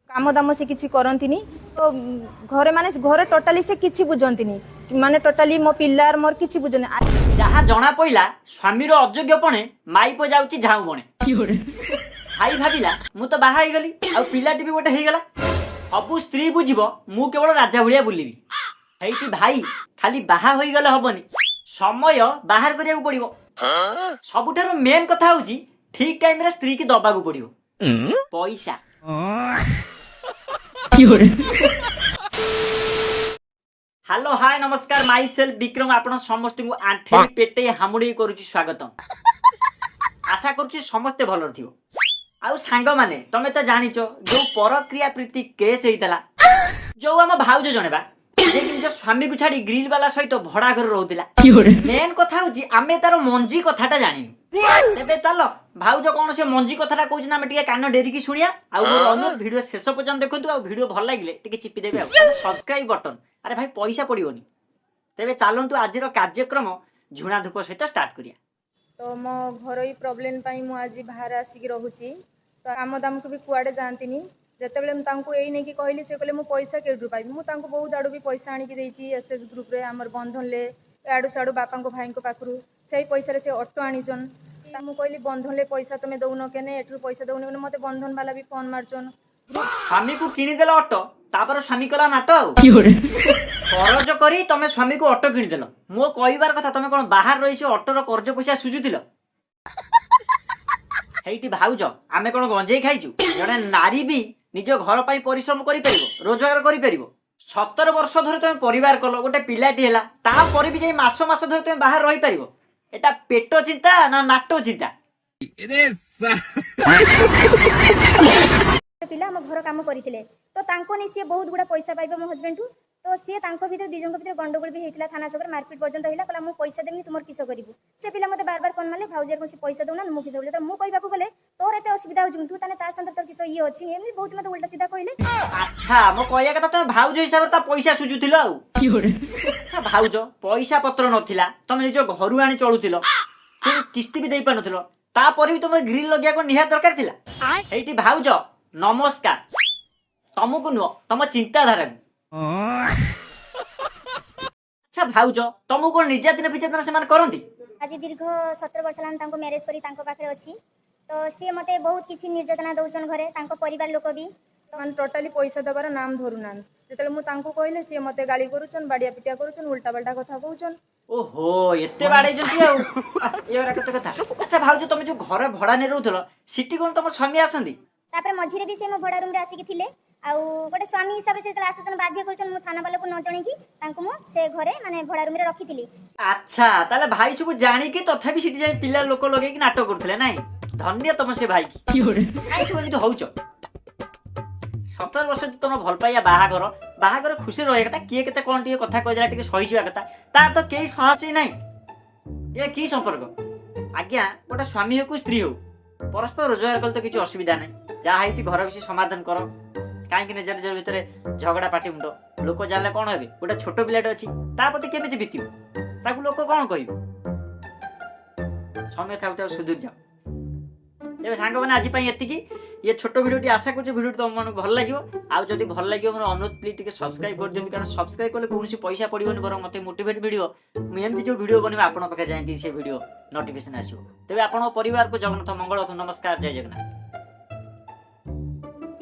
काम दाम से किसी करंतिनी तो घरे माने घरे टोटाली से किछि बुझंतिनी माने टोटाली मो पिल्लार मोर किछि बुझंतिनी जहाँ जना पइला स्वामीर अयोग्यपणे माइप जाउची झाऊ बणे भाई भाविला मु तो बाहा हो गली आ पिलाटी भी गोटे हो गला सबू स्त्री बुझिब मु केवल राजा भलिया बुलिबी हेइटी भाई खाली बाहा हो गले हबनी समय बाहर करिया पड़िबो सबुठार मेन कथा होची ठीक टाइम रे स्त्री की दबाकू पड़िबो पैसा हेलो हाय नमस्कार माई सेल्फ विक्रम आपण समस्त को आंठे पेटे हामुड़ी करूची स्वागतम आशा करूची समस्ते भल थियो आउ सांग माने तमे तो जानिचो जो परक्रिया प्रीति केस हेइतला जो हम भाउज जणेबा जे कि निज स्वामी को छाड़ी ग्रिल वाला सहित भड़ा घर रहउतिला मेन कथा होची आमे तार मंजी कथाटा जानिनु तेबे चलो भाउज कोन से मंजी कथाटा कहउछ ना हम टिके कान डेरी की सुनिया आउ अनुरोध वीडियो शेष पर्यंत देखंतु आ वीडियो भल लागिले टिके चिपी देबे आ सब्सक्राइब बटन अरे भाई पैसा पड़ियोनी तेबे चलंतु आजिर कार्यक्रम झुणा धूप सहित स्टार्ट करिया तो मो घरोई प्रॉब्लम पाई मु आज बाहर आसिक रहूची तो काम दाम को भी कुआडे जानतीनी जेतेबेले मु तांको एई नै कि कहली से कहले मु पैसा केडु पाई मु तांको बहुत आडू भी पैसा आनी कि देची एसएस ग्रुप रे हमर बंधन ले आडू साडू बापा को भाई को पाखरु सेही पैसा रे से ऑटो आनीछन मु कहली बंधन ले पैसा तमे दउनो केने एठु पैसा दउनो केने मते बंधन वाला भी फोन मारछन स्वामी को किनी देला ऑटो तापर स्वामी कला नाटो कर्ज करी तमे स्वामी को ऑटो किनी देलो मो कहबार कथा तमे कोन बाहर रही से ऑटो रो कर्ज पैसा सुजुतिलो हेइटी भाउज आमे कोन गंजेई खाइचु जणे नारी भी निज घर पाई परिश्रम करि परिबो रोजगार करि परिबो 17 वर्ष धरे तमे परिवार कलो गोटे पिलाटी हैला ता परे भी जे मास मास धरे तमे बाहर रही परिबो एटा पेटो चिंता ना नाटो चिंता पिला हम घर काम करथिले तो तांको नै से बहुत गुडा पैसा पाइबो मो हस्बैंड तो सी तांको भीतर दिजन भीतर गंडगोल भी हेतिला थाना चक्र मारपीट पर्यंत हिला कला मु पैसा देनी तुमर किसो करिवु से पिला मते बार बार फोन मारले भाउजर को से पैसा दउना मु किसो बोले तो मु कहबा को गले तोर एते असुविधा हो जुम तू ताने तार संग तोर किसो ई अछि एमनी बहुत मते उल्टा सीधा कहले अच्छा मो कहया कथा तमे भाउज हिसाब रे ता पैसा सुजुतिलो आउ अच्छा भाउज पैसा पत्र नथिला तमे निज घरु आनी चलुतिलो फिर किस्ती भी देई पा नथिलो ता परे भी तमे ग्रिल लगिया को निहा दरकार थिला एठी भाउज नमस्कार तमको नुह तम चिंताधारा अच्छा भाउज तमको कोन निर्यातन विचारना से मान करंती आज दीर्घ 17 वर्ष लान तांको मैरिज करी तांको पाखरे अछि तो सी मते बहुत किछि निर्यातना दउचन घरे तांको परिवार लोक भी तो टोटाली पैसा दबार नाम धरुनान जेतेले मु तांको कहले से मते गाली करूछन बाडिया पिटिया करूछन उल्टा पल्टा कथा कहउछन ओहो एते बाडे जंती आ एरा कत कथा अच्छा भाउज तमे जो घर भड़ा ने रहउथलो सिटी कोन तम स्वामी आसंदी तापर मझिरे भी से मो भड़ा रूम रे आसी कि थिले आउ गोटे स्वामी हिसाब से आसुचन बाध्य करछन मु थाना वाला को न जणी कि तांको मु से घरे माने भड़ा रूम रे रखिथिली अच्छा ताले भाई सब जानी कि तथापि सिटी जाई पिला लोक लगे कि नाटक करथले नाही धन्य तम से भाई की आई सब एमिति होउछ 17 वर्ष तुम भल पाइया बाहागर खुशी रहे कथा किए केते कोन टिके कथा कहला टिके सही जिवा कथा ता तो केही सहसी नाही ये की संपर्क आज्ञा गोटे स्वामी हो को स्त्री हो परस्पर रोजगार कल तो किसी असुविधा नहीं जहाँ है घर विषय समाधान कर कहीं निज निज भितर झगड़ा पाटी मुंड लोक जानले कौन हे गोटे छोट पिलाटे अच्छी प्रति केमी बीतू लोक कौन कह समय था सुधुर जाओ तेरे सांग मैंने आज ये ये छोट भिडियो आशा कर भिडियो तुम मन भल लगे आदि भल लगे मोर अनुरोध प्लीज टे सब्सक्राइब कर दिखाँ कारण सब्सक्राइब कले कौन पैसा पड़ोनी बर मत मोटिवेट भिडियो मुझे जो भिडियो बनवा आप पाखे जाए से भिडियो नोटिफिकेशन आसो तेज आप परिवार को जगन्नाथ मंगल नमस्कार जय जगन्नाथ।